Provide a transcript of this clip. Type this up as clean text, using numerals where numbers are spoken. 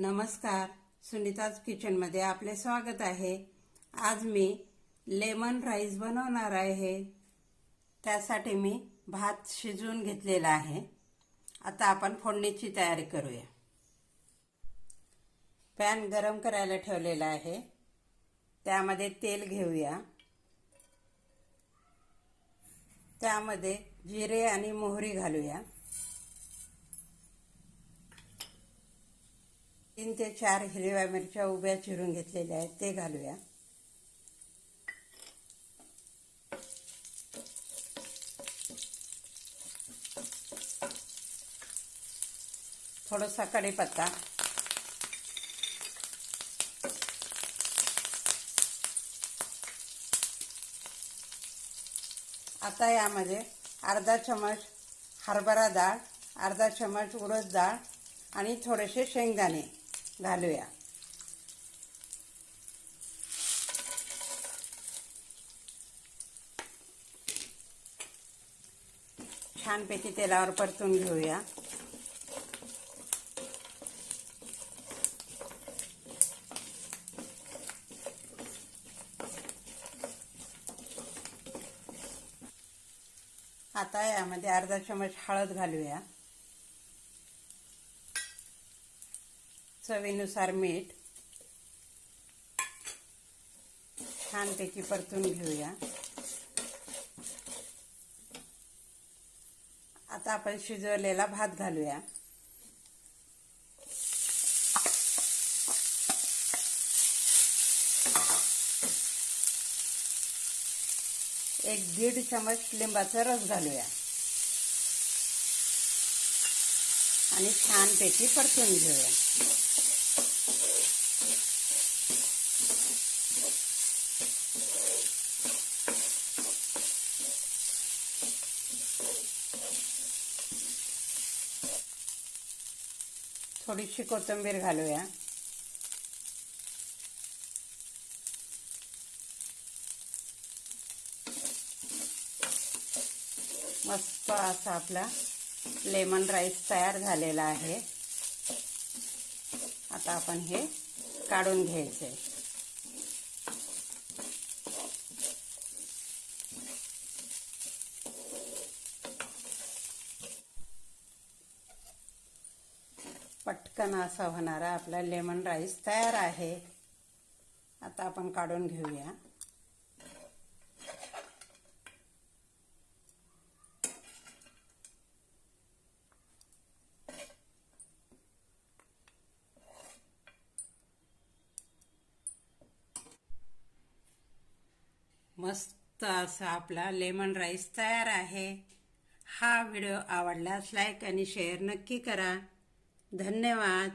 नमस्कार, सुनीताज किचनमध्ये आपले स्वागत आहे। आज मी लेमन राईस बनवणार आहे। त्यासाठी मी भात शिजवून घेतलेला आहे। आता आपण फोडणीची तयारी करूया। पॅन गरम करायला ठेवलेला आहे। त्यामध्ये तेल घेऊया। त्यामध्ये जिरे आणि मोहरी घालूया। 3 ते 4 हिरव्या मिरच्या उभ्या चिरून घेतलेल्या आहेत ते घालूया। थोडासा कढीपत्ता, आता यामध्ये अर्धा चमच हरभरा डाळ, अर्धा चमच उडद डाळ आणि थोडेसे शेंगदाणे घालूया। छानपैकी तेलावर परतून घेऊया। आता यामध्ये अर्धा चमच हळद घालूया। चवीनुसार मीठ, छानपैकी परतून घेऊया। आता आपण शिजवलेला भात घालूया। एक 1.5 चमच लिंबाचा रस घालूया आणि छानपैकी परतून घेऊया। थोडीशी कोथिंबीर घालूया। मस्त असा आपला लेमन राईस तयार झालेला आहे। आता आपण हे काढून घ्यायचे। पटकन असा होणारा आपला लेमन राईस तयार आहे। आता आपण काढून घेऊया। मस्त असा आपला लेमन राईस तयार आहे। हा व्हिडिओ आवडल्यास लाईक आणि शेअर नक्की करा। धन्यवाद।